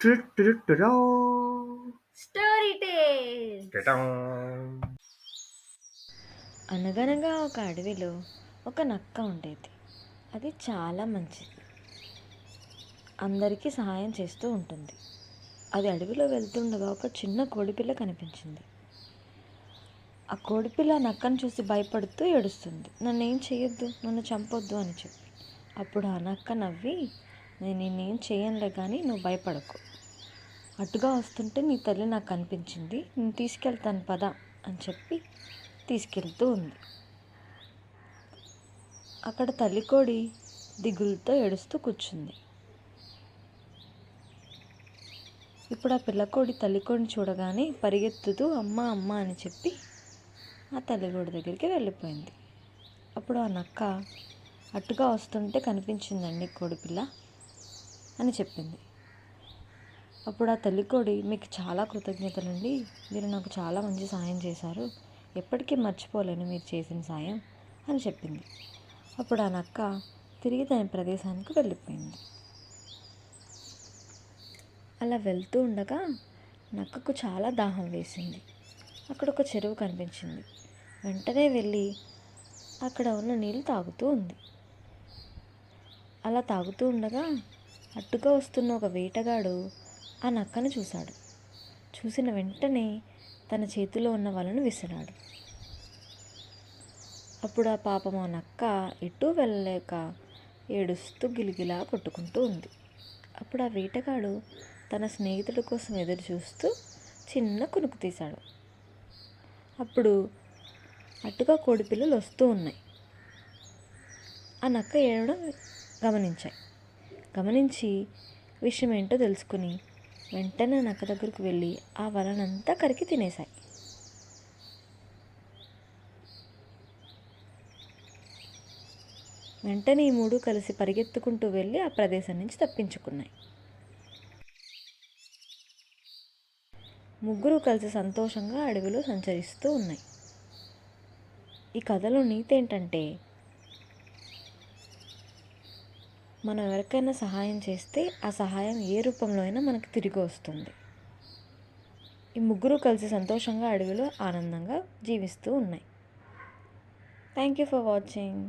టురుటురుటురో. Story టేల్. టటం. అనగనగా ఒక అడవిలో ఒక నక్క ఉండేది. అది చాలా మంచిది, అందరికీ సహాయం చేస్తూ ఉంటుంది. అది అడవిలో వెళ్తుండగా ఒక చిన్న కోడిపిల్ల కనిపించింది. ఆ కోడిపిల్ల నక్కను చూసి భయపడుతూ ఏడుస్తుంది. నన్నేం చేయొద్దు, నన్ను చంపొద్దు అని చెప్పి. అప్పుడు ఆ నక్క నవ్వి, నేను నిన్నేం చేయనులే కానీ నువ్వు భయపడకు. అటుగా వస్తుంటే నీ తల్లి నాకు కనిపించింది, నేను తీసుకెళ్తాను పద అని చెప్పి తీసుకెళ్తూ ఉంది. అక్కడ తల్లికోడి దిగులుతో ఏడుస్తూ కూర్చుంది. ఇప్పుడు ఆ పిల్లకోడి తల్లికోడిని చూడగానే పరిగెత్తుతూ అమ్మ అమ్మ అని చెప్పి ఆ తల్లికోడి దగ్గరికి వెళ్ళిపోయింది. అప్పుడు ఆ నక్క అటుగా వస్తుంటే కనిపించిందండి కోడిపిల్ల అని చెప్పింది. అప్పుడు ఆ తల్లికోడి, మీకు చాలా కృతజ్ఞతలండి, మీరు నాకు చాలా మంచి సాయం చేశారు, ఎప్పటికీ మర్చిపోలేను మీరు చేసిన సాయం అని చెప్పింది. అప్పుడు ఆ నక్క తిరిగి తన ప్రదేశానికి వెళ్ళిపోయింది. అలా వెళ్తూ ఉండగా నక్కకు చాలా దాహం వేసింది. అక్కడ ఒక చెరువు కనిపించింది. వెంటనే వెళ్ళి అక్కడ ఉన్న నీళ్ళు తాగుతూ ఉంది. అలా తాగుతూ ఉండగా అట్టుగా వస్తున్న ఒక వేటగాడు ఆ నక్కను చూశాడు. చూసిన వెంటనే తన చేతిలో ఉన్న వలను విసిరాడు. అప్పుడు ఆ పాపం ఆ నక్క ఎటూ వెళ్ళలేక ఏడుస్తూ గిలిగిలా కొట్టుకుంటూ ఉంది. అప్పుడు ఆ వేటగాడు తన స్నేహితుడి కోసం ఎదురు చూస్తూ చిన్న కునుకు తీశాడు. అప్పుడు అటుగా కోడిపిల్లలు వస్తూ ఉన్నాయి. ఆ నక్క ఏడవడం గమనించి విషయం ఏంటో తెలుసుకుని వెంటనే నక్క దగ్గరకు వెళ్ళి ఆ వలనంతా కరికి తినేశాయి. వెంటనే ఈ మూడు కలిసి పరిగెత్తుకుంటూ వెళ్ళి ఆ ప్రదేశం నుంచి తప్పించుకున్నాయి. ముగ్గురు కలిసి సంతోషంగా అడవిలో సంచరిస్తూ ఉన్నాయి. ఈ కథలో నీతి ఏంటంటే, మనం ఎవరికైనా సహాయం చేస్తే ఆ సహాయం ఏ రూపంలో అయినా మనకు తిరిగి వస్తుంది. ఈ ముగ్గురు కలిసి సంతోషంగా అడవిలో ఆనందంగా జీవిస్తూ ఉన్నాయి. Thank you for watching.